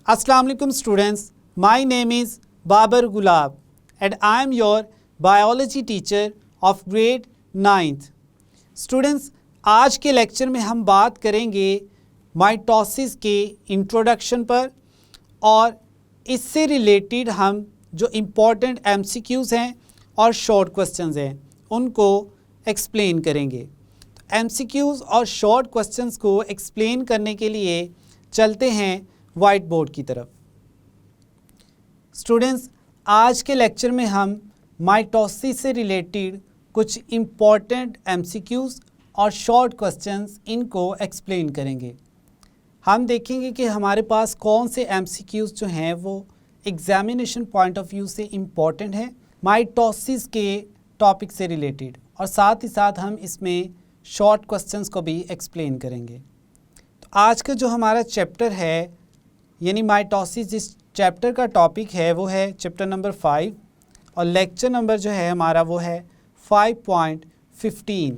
Assalamu alaikum students, my name is Babar Gulab and I am your biology teacher of grade 9th. Students, आज के lecture में हम बात करेंगे mitosis के इंट्रोडक्शन पर और इससे रिलेटेड हम जो इम्पोर्टेंट MCQs हैं और शॉर्ट क्वेश्चंस हैं उनको एक्सप्लेन करेंगे। MCQs और शॉर्ट क्वेश्चंस को एक्सप्लेन करने के लिए चलते हैं वाइट बोर्ड की तरफ। स्टूडेंट्स, आज के लेक्चर में हम माइटोसिस से रिलेटेड कुछ इम्पॉर्टेंट MCQs और शॉर्ट क्वेश्चंस इनको एक्सप्लेन करेंगे। हम देखेंगे कि हमारे पास कौन से MCQs जो हैं वो एग्जामिनेशन पॉइंट ऑफ व्यू से इम्पॉर्टेंट हैं माइटोसिस के टॉपिक से रिलेटेड, और साथ ही साथ हम इसमें शॉर्ट क्वेश्चंस को भी एक्सप्लेन करेंगे। तो आज का जो हमारा चैप्टर है यानी माइटोसिस, जिस चैप्टर का टॉपिक है वो है चैप्टर नंबर 5 और लेक्चर नंबर जो है हमारा वो है 5.15।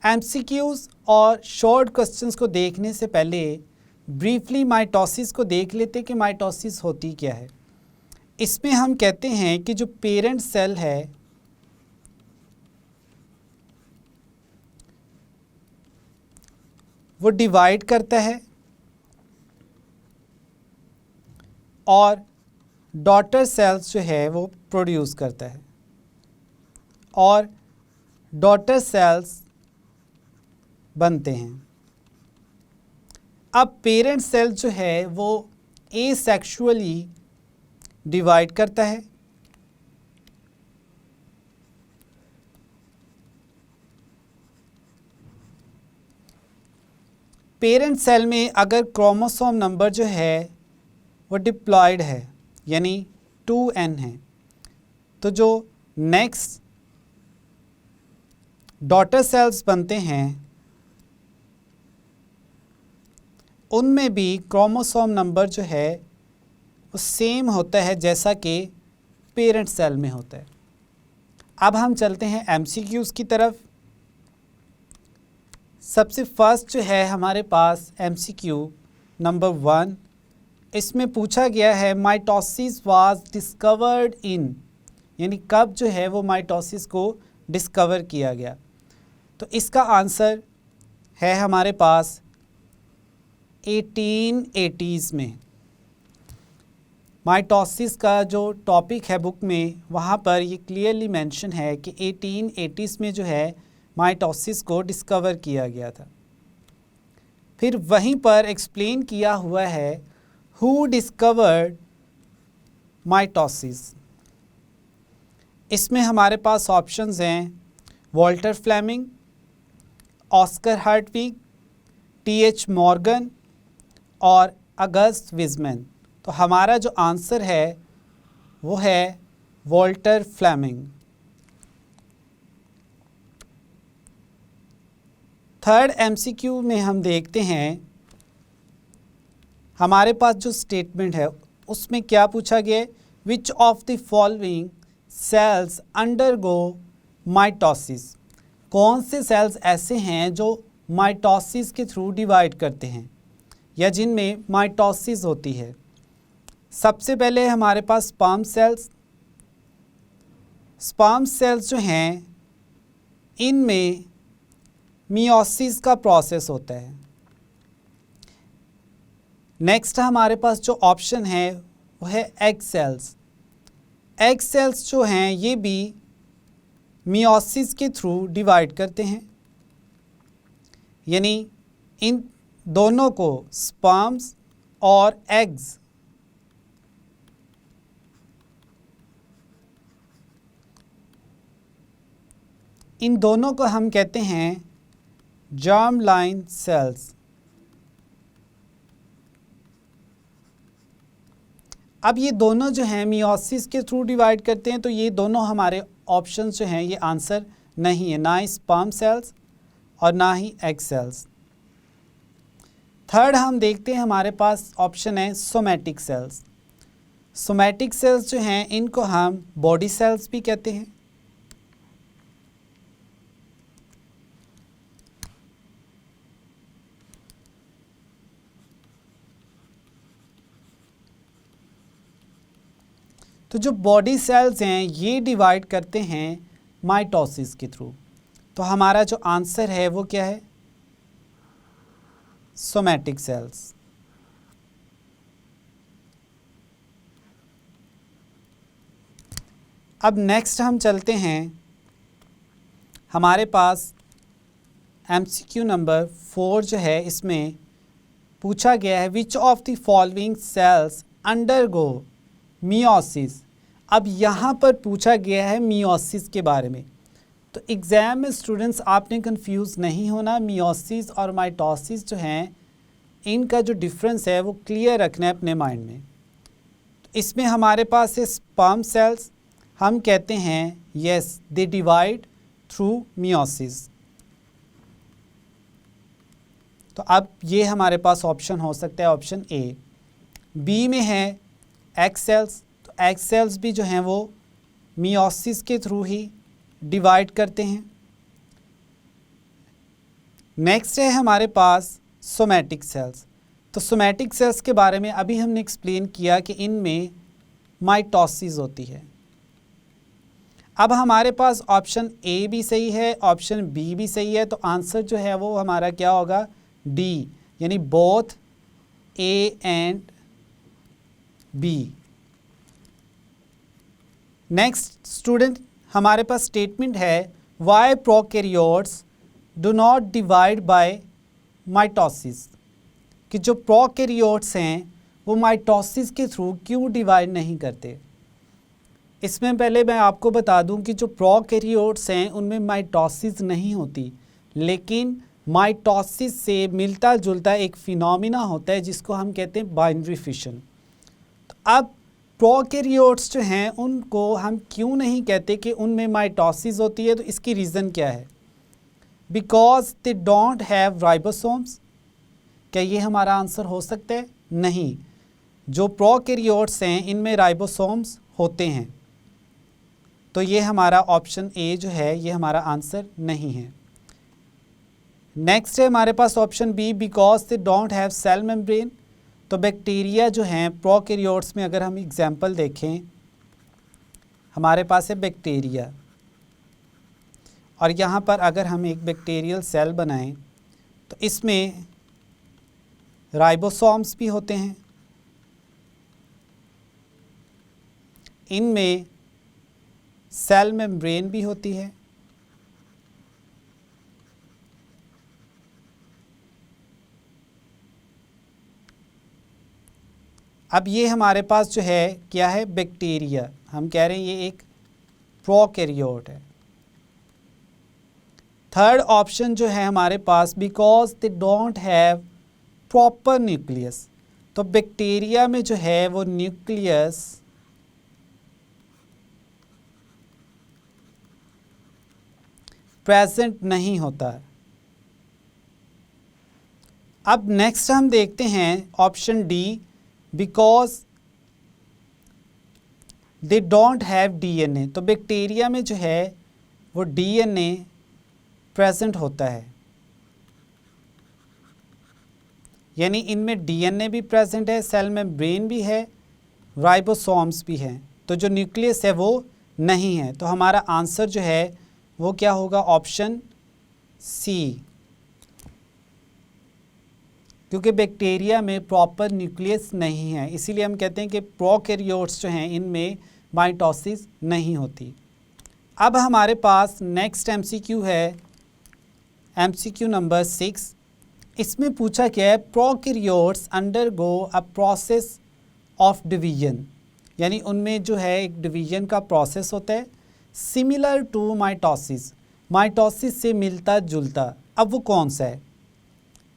MCQs और शॉर्ट क्वेश्चंस को देखने से पहले ब्रीफली माइटोसिस को देख लेते कि माइटोसिस होती क्या है। इसमें हम कहते हैं कि जो पेरेंट सेल है वो डिवाइड करता है और डॉटर सेल्स जो है वो प्रोड्यूस करता है और डॉटर सेल्स बनते हैं। अब पेरेंट सेल जो है वो एसेक्सुअली डिवाइड करता है पेरेंट सेल में अगर क्रोमोसोम नंबर जो है वो डिप्लॉयड है यानी 2n है, तो जो नेक्स्ट डॉटर सेल्स बनते हैं उनमें भी क्रोमोसोम नंबर जो है वो सेम होता है जैसा कि पेरेंट सेल में होता है। अब हम चलते हैं MCQs की तरफ। सबसे फर्स्ट जो है हमारे पास MCQ नंबर 1, इसमें पूछा गया है माइटोसिस वाज डिस्कवर्ड इन, यानी कब जो है वो माइटोसिस को डिस्कवर किया गया। तो इसका आंसर है हमारे पास 1880s में। माइटोसिस का जो टॉपिक है बुक में वहाँ पर ये क्लियरली मेंशन है कि 1880s में जो है माइटोसिस को डिस्कवर किया गया था। फिर वहीं पर एक्सप्लेन किया हुआ है हु डिस्कवर्ड माइटोसिस। इसमें हमारे पास ऑप्शंस हैं Walter Fleming, Oscar Hertwig, TH Morgan और अगस्त विज़मैन। तो हमारा जो आंसर है वो है वॉल्टर फ्लेमिंग। थर्ड MCQ में हम देखते हैं हमारे पास जो स्टेटमेंट है उसमें क्या पूछा गया है, which of the following sales undergo mitosis. कौन से सेल्स ऐसे हैं जो माइटोसिस के थ्रू डिवाइड करते हैं या जिनमें माइटोसिस होती है। सबसे पहले हमारे पास स्पर्म सेल्स। स्पर्म सेल्स जो हैं इनमें मियोसिस का प्रोसेस होता है। नेक्स्ट हमारे पास जो ऑप्शन है वो है एग सेल्स। एग सेल्स जो हैं ये भी मियोसिस के थ्रू डिवाइड करते हैं, यानी इन दोनों को स्पर्म्स और एग्स इन दोनों को हम कहते हैं जर्म लाइन सेल्स। अब ये दोनों जो हैं मियोसिस के थ्रू डिवाइड करते हैं, तो ये दोनों हमारे ऑप्शंस जो हैं ये आंसर नहीं है, ना ही स्पर्म सेल्स और ना ही एग सेल्स। थर्ड हम देखते हैं हमारे पास ऑप्शन है सोमैटिक सेल्स। सोमैटिक सेल्स जो हैं इनको हम बॉडी सेल्स भी कहते हैं। तो जो बॉडी सेल्स हैं ये डिवाइड करते हैं माइटोसिस के थ्रू। तो हमारा जो आंसर है वो क्या है? Somatic cells. अब नेक्स्ट हम चलते हैं, हमारे पास MCQ नंबर 4 जो है, इसमें पूछा गया है which of the following sales undergo meiosis. अब यहाँ पर पूछा गया है मियोसिस के बारे में। तो एग्ज़ाम में स्टूडेंट्स आपने कंफ्यूज नहीं होना, मियोसिस और माइटोसिस जो हैं इनका जो डिफरेंस है वो क्लियर रखना है अपने माइंड में। तो इसमें हमारे पास है स्पर्म सेल्स, हम कहते हैं yes they divide through meiosis. तो अब ये हमारे पास ऑप्शन हो सकता है ऑप्शन ए। बी में है एग सेल्स, तो एग सेल्स भी जो हैं वो मियोसिस के थ्रू ही डिवाइड करते हैं। नेक्स्ट है हमारे पास सोमैटिक सेल्स। तो सोमैटिक सेल्स के बारे में अभी हमने एक्सप्लेन किया कि इनमें माइटोसिस होती है। अब हमारे पास ऑप्शन ए भी सही है, ऑप्शन बी भी सही है, तो आंसर जो है वो हमारा क्या होगा? डी, यानी both A and B. Next student, हमारे पास स्टेटमेंट है why prokaryotes do not divide by mitosis, कि जो प्रोकैरियोट्स हैं वो माइटोसिस के थ्रू क्यों डिवाइड नहीं करते। इसमें पहले मैं आपको बता दूं कि जो प्रोकैरियोट्स हैं उनमें माइटोसिस नहीं होती, लेकिन माइटोसिस से मिलता जुलता एक फिनोमिना होता है जिसको हम कहते हैं बाइनरी फिशन। तो अब प्रोकैरियोट्स जो हैं उनको हम क्यों नहीं कहते कि उनमें माइटोसिस होती है? तो इसकी रीज़न क्या है? Because they don't have ribosomes. क्या ये हमारा आंसर हो सकता है? नहीं, जो प्रोकैरियोट्स हैं इनमें राइबोसोम्स होते हैं। तो ये हमारा ऑप्शन ए जो है ये हमारा आंसर नहीं है। नेक्स्ट है हमारे पास option B, because they don't have cell membrane. तो बैक्टीरिया जो हैं प्रोकैरियोट्स में, अगर हम एग्जांपल देखें, हमारे पास है बैक्टीरिया, और यहाँ पर अगर हम एक बैक्टीरियल सेल बनाएं तो इसमें राइबोसोम्स भी होते हैं, इनमें सेल मेम्ब्रेन भी होती है, अब ये हमारे पास जो है क्या है? बैक्टीरिया। हम कह रहे हैं ये एक प्रोकैरियोट है। थर्ड ऑप्शन जो है हमारे पास, because they don't have proper nucleus. तो बैक्टीरिया में जो है वो न्यूक्लियस प्रेजेंट नहीं होता। अब नेक्स्ट हम देखते हैं option D, because they don't have DNA. तो बैक्टीरिया में जो है वो डीएनए प्रेजेंट होता है, यानी इनमें डीएनए भी प्रेजेंट है, सेल मेम्ब्रेन भी है, राइबोसोम्स भी हैं। तो जो न्यूक्लियस है वो नहीं है। तो हमारा आंसर जो है वो क्या होगा? ऑप्शन सी, क्योंकि बैक्टीरिया में प्रॉपर न्यूक्लियस नहीं है, इसीलिए हम कहते हैं कि प्रोकैरियोट्स जो हैं इनमें माइटोसिस नहीं होती। अब हमारे पास नेक्स्ट MCQ है MCQ नंबर 6। इसमें पूछा क्या है? Prokaryotes undergo a process of division, यानी उनमें जो है एक डिवीजन का प्रोसेस होता है सिमिलर टू माइटोसिस, माइटोसिस से मिलता जुलता। अब वो कौन सा है?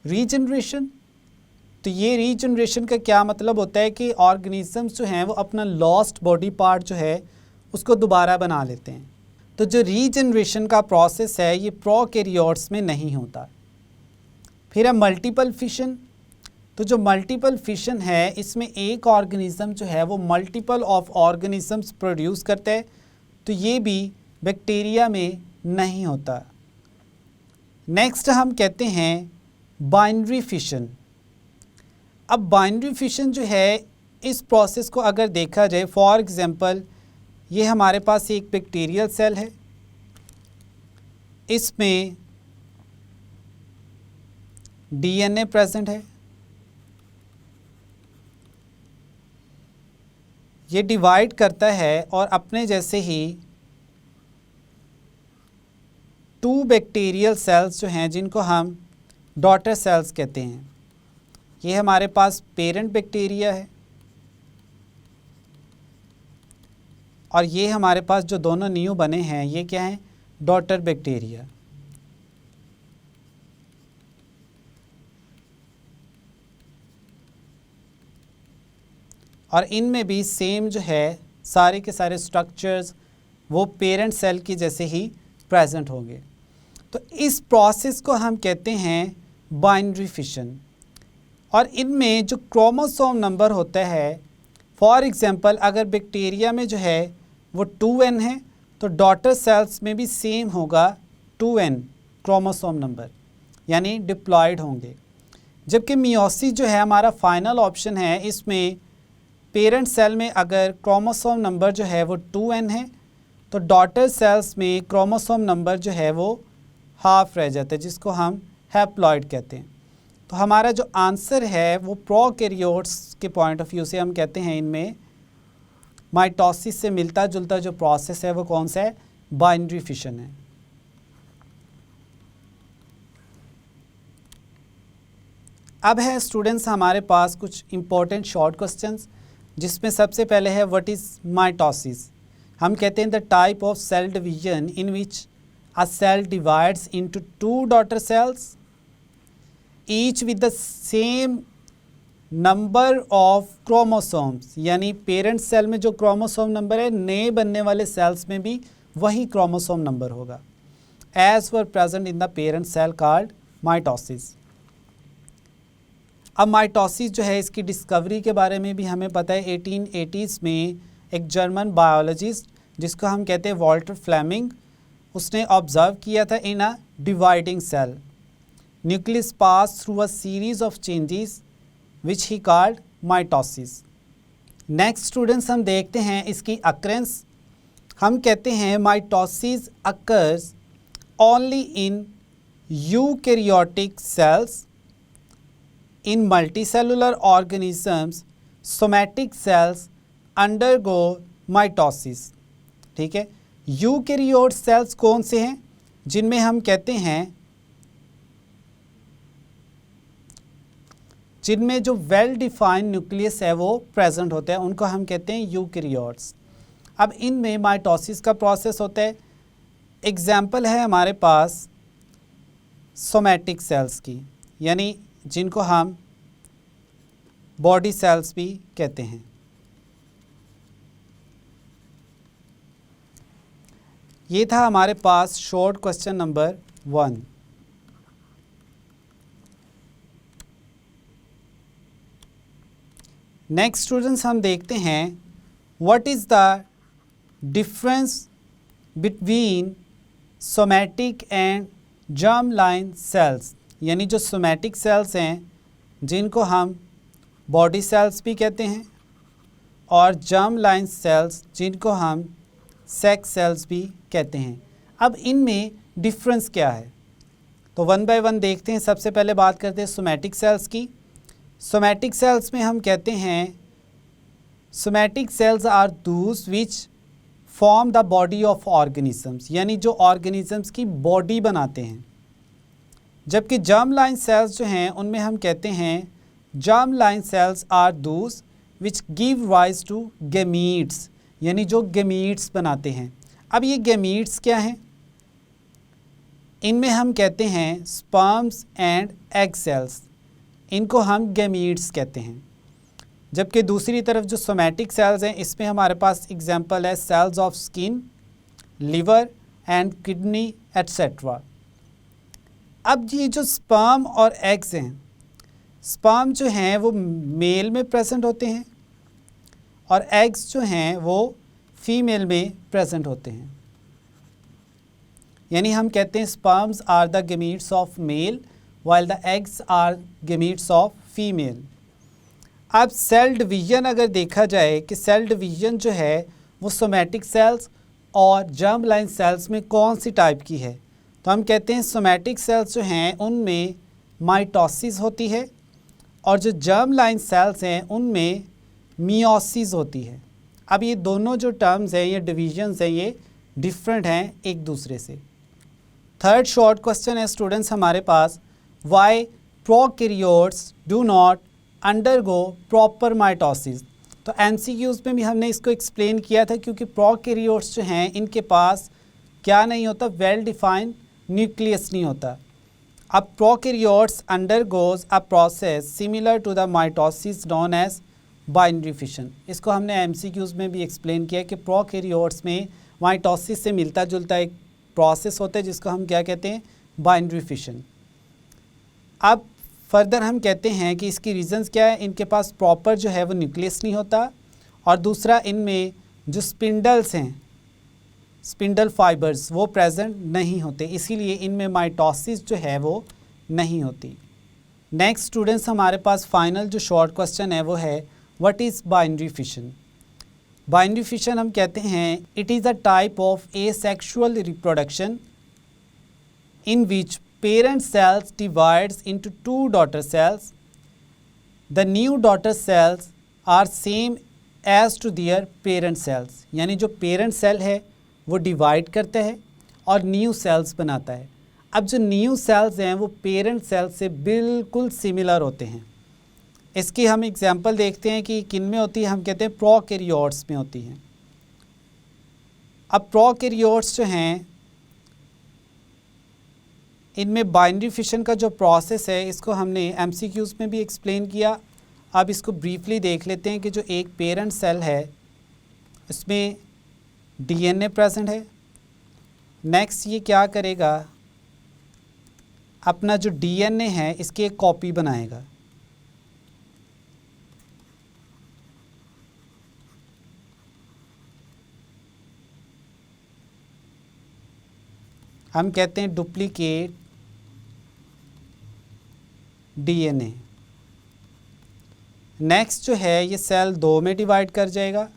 रीजनरेशन। तो ये रीजनरेशन का क्या मतलब होता है कि ऑर्गेनिजम्स जो हैं वो अपना लॉस्ट बॉडी पार्ट जो है उसको दोबारा बना लेते हैं। तो जो रीजनरेशन का प्रोसेस है ये प्रोकैरियोट्स में नहीं होता। फिर है मल्टीपल फिशन। तो जो मल्टीपल फिशन है इसमें एक ऑर्गेनिज्म जो है वो मल्टीपल ऑफ ऑर्गेनिजम्स प्रोड्यूस करता है, तो ये भी बैक्टीरिया में नहीं होता। नेक्स्ट हम कहते हैं बाइनरी फिशन। अब बाइनरी फिशन जो है इस प्रोसेस को अगर देखा जाए, फॉर एग्जांपल ये हमारे पास एक बैक्टीरियल सेल है, इसमें डीएनए प्रेजेंट है, ये डिवाइड करता है और अपने जैसे ही 2 बैक्टीरियल सेल्स जो हैं जिनको हम डॉटर सेल्स कहते हैं, ये हमारे पास पेरेंट बैक्टीरिया है और ये हमारे पास जो दोनों न्यू बने हैं ये क्या हैं, डॉटर बैक्टीरिया। और इनमें भी सेम जो है सारे के सारे स्ट्रक्चर्स वो पेरेंट सेल की जैसे ही प्रेजेंट होंगे। तो इस प्रोसेस को हम कहते हैं बाइनरी फिशन। और इनमें जो क्रोमोसोम नंबर होता है, फॉर एग्जांपल अगर बैक्टीरिया में जो है वो 2n है तो डॉटर सेल्स में भी सेम होगा 2n क्रोमोसोम नंबर, यानी डिप्लॉयड होंगे। जबकि मियोसिस जो है हमारा फाइनल ऑप्शन है, इसमें पेरेंट सेल में अगर क्रोमोसोम नंबर जो है वो 2n है तो डॉटर सेल्स में क्रोमोसोम नंबर जो है वो हाफ रह जाता है, जिसको हम हैप्लॉइड कहते हैं। तो हमारा जो आंसर है वो प्रोकैरियोट्स के पॉइंट ऑफ व्यू से हम कहते हैं इनमें माइटोसिस से मिलता जुलता जो प्रोसेस है वो कौन सा है, बाइनरी फिशन है। अब है स्टूडेंट्स हमारे पास कुछ इंपॉर्टेंट शॉर्ट क्वेश्चंस, जिसमें सबसे पहले है व्हाट इज़ माइटोसिस। हम कहते हैं the type of cell division in which a cell divides into 2 daughter cells each with the same number of chromosomes, यानी पेरेंट सेल में जो क्रोमोसोम नंबर है नए बनने वाले सेल्स में भी वही क्रोमोसोम नंबर होगा, as were present in the parent cell called mitosis. अब माइटोसिस जो है इसकी डिस्कवरी के बारे में भी हमें पता है। 1880s में एक जर्मन बायोलॉजिस्ट जिसको हम कहते हैं वॉल्टर फ्लेमिंग, उसने ऑब्जर्व किया था in a dividing cell nucleus pass through a series of changes which he called mitosis. Next students हम देखते हैं इसकी अक्रेंस। हम कहते हैं mitosis occurs only in eukaryotic cells, in multicellular organisms somatic cells undergo mitosis। ठीक है, eukaryote sales कौन से हैं, जिनमें हम कहते हैं जिनमें जो वेल डिफाइंड न्यूक्लियस है वो प्रेजेंट होता है, उनको हम कहते हैं यूकैरियोट्स। अब इनमें माइटोसिस का प्रोसेस होता है। एग्जाम्पल है हमारे पास सोमैटिक सेल्स की, यानी जिनको हम बॉडी सेल्स भी कहते हैं। ये था हमारे पास short question number 1। Next students हम देखते हैं what is the difference between somatic and germ line cells, यानी जो सोमैटिक सेल्स हैं जिनको हम बॉडी सेल्स भी कहते हैं और जर्म लाइन सेल्स जिनको हम सेक्स सेल्स भी कहते हैं। अब इनमें डिफरेंस क्या है, तो वन बाय वन देखते हैं। सबसे पहले बात करते हैं सोमैटिक सेल्स की। सोमैटिक सेल्स में हम कहते हैं somatic cells are those which form the body of organisms, यानी जो ऑर्गेनिजम्स की बॉडी बनाते हैं। जबकि जर्म लाइन सेल्स जो हैं उनमें हम कहते हैं germ line cells are those which give rise to gametes, यानी जो गैमीट्स बनाते हैं। अब ये गैमीट्स क्या हैं, इनमें हम कहते हैं स्पर्म्स एंड एग सेल्स, इनको हम गैमीट्स कहते हैं। जबकि दूसरी तरफ जो सोमैटिक सेल्स हैं इसमें हमारे पास एग्जांपल है cells of skin, liver and kidney etcetera. अब ये जो स्पर्म और एग्स हैं, स्पर्म जो हैं वो मेल में प्रेजेंट होते हैं और एग्स जो हैं वो फीमेल में प्रेजेंट होते हैं, यानी हम कहते हैं sperms are the gametes of male while the eggs are gametes of female। अब सेल डिवीज़न अगर देखा जाए कि सेल डिवीज़न जो है वो सोमैटिक सेल्स और जर्म लाइन सेल्स में कौन सी टाइप की है, तो हम कहते हैं सोमैटिक सेल्स जो हैं उनमें माइटोसिस होती है और जो जर्म लाइन सेल्स हैं उनमें मियोसिस होती है। अब ये दोनों जो टर्म्स हैं, ये डिविजन्स हैं, ये डिफरेंट हैं एक दूसरे से। थर्ड शॉर्ट क्वेश्चन है स्टूडेंट्स हमारे पास, why prokaryotes do not undergo proper mitosis. तो एमसीक्यूज़ में भी हमने इसको एक्सप्लेन किया था, क्योंकि प्रोकैरियोट्स जो हैं इनके पास क्या नहीं होता, वेल डिफाइंड न्यूक्लियस नहीं होता। अब prokaryotes undergoes a process similar to the mitosis known as binary fission. इसको हमने एमसीक्यूज़ में भी एक्सप्लेन किया कि प्रोकैरियोट्स में माइटोसिस से मिलता जुलता एक प्रोसेस होता है जिसको हम क्या कहते हैं, बाइनरी फिशन। अब फर्दर हम कहते हैं कि इसकी रीज़न्स क्या है, इनके पास प्रॉपर जो है वो न्यूक्लियस नहीं होता, और दूसरा इनमें जो स्पिंडल्स हैं, स्पिंडल फाइबर्स, वो प्रेजेंट नहीं होते, इसीलिए इनमें माइटोसिस जो है वो नहीं होती। नेक्स्ट स्टूडेंट्स हमारे पास फाइनल जो शॉर्ट क्वेश्चन है वो है, what is binary fission. Binary fission हम कहते हैं it is a type of asexual reproduction in which parent cells divides into two daughter cells. The new daughter cells are same as to their parent cells. यानी जो parent cell है वो divide करता है और new cells बनाता है। अब जो new cells हैं वो parent cells से बिल्कुल similar होते हैं। इसकी हम एग्जाम्पल देखते हैं कि किन में होती है, हम कहते हैं प्रोकैरियोट्स में होती हैं। अब प्रोकैरियोट्स जो हैं इनमें बाइनरी फिशन का जो प्रोसेस है इसको हमने एमसीक्यूज़ में भी एक्सप्लेन किया। अब इसको ब्रीफली देख लेते हैं कि जो एक पेरेंट सेल है उसमें डीएनए प्रेजेंट है। नेक्स्ट ये क्या करेगा, अपना जो डीएनए है इसकी एक कॉपी बनाएगा। हम कहते हैं डुप्लीकेट डीएनए। नेक्स्ट जो है ये सेल 2 में डिवाइड कर जाएगा,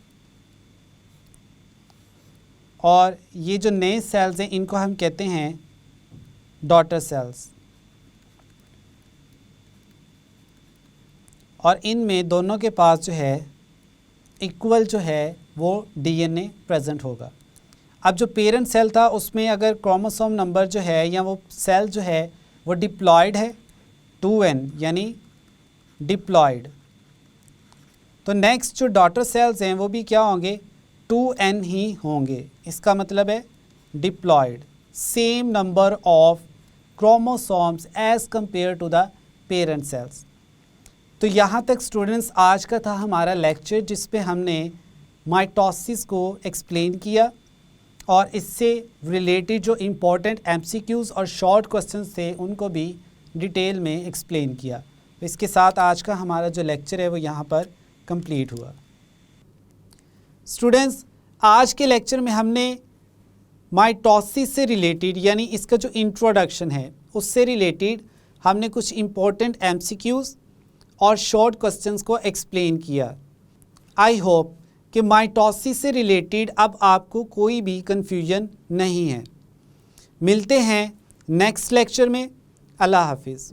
और ये जो नए सेल्स हैं इनको हम कहते हैं डॉटर सेल्स, और इनमें दोनों के पास जो है इक्वल जो है वो डीएनए प्रेजेंट होगा। अब जो पेरेंट सेल था उसमें अगर क्रोमोसोम नंबर जो है या वो सेल जो है वो डिप्लॉयड है 2n, यानी डिप्लॉयड, तो नेक्स्ट जो डॉटर सेल्स हैं वो भी क्या होंगे, 2n ही होंगे। इसका मतलब है diploid, same number of chromosomes as compare to the parent cells. तो यहाँ तक स्टूडेंट्स आज का था हमारा लेक्चर, जिस पे हमने माइटोसिस को एक्सप्लेन किया और इससे रिलेटेड जो इम्पोर्टेंट एमसीक्यूज़ और शॉर्ट क्वेश्चंस थे उनको भी डिटेल में एक्सप्लेन किया। तो इसके साथ आज का हमारा जो लेक्चर है वो यहाँ पर कंप्लीट हुआ। स्टूडेंट्स, आज के लेक्चर में हमने माइटोसिस से रिलेटेड, यानी इसका जो इंट्रोडक्शन है उससे रिलेटेड हमने कुछ इम्पोर्टेंट एमसीक्यूज़ और शॉर्ट क्वेश्चंस को एक्सप्लेन किया। आई होप कि माइटोसिस से रिलेटेड अब आपको कोई भी कन्फ्यूजन नहीं है। मिलते हैं नेक्स्ट लेक्चर में। अल्लाह हाफिज़।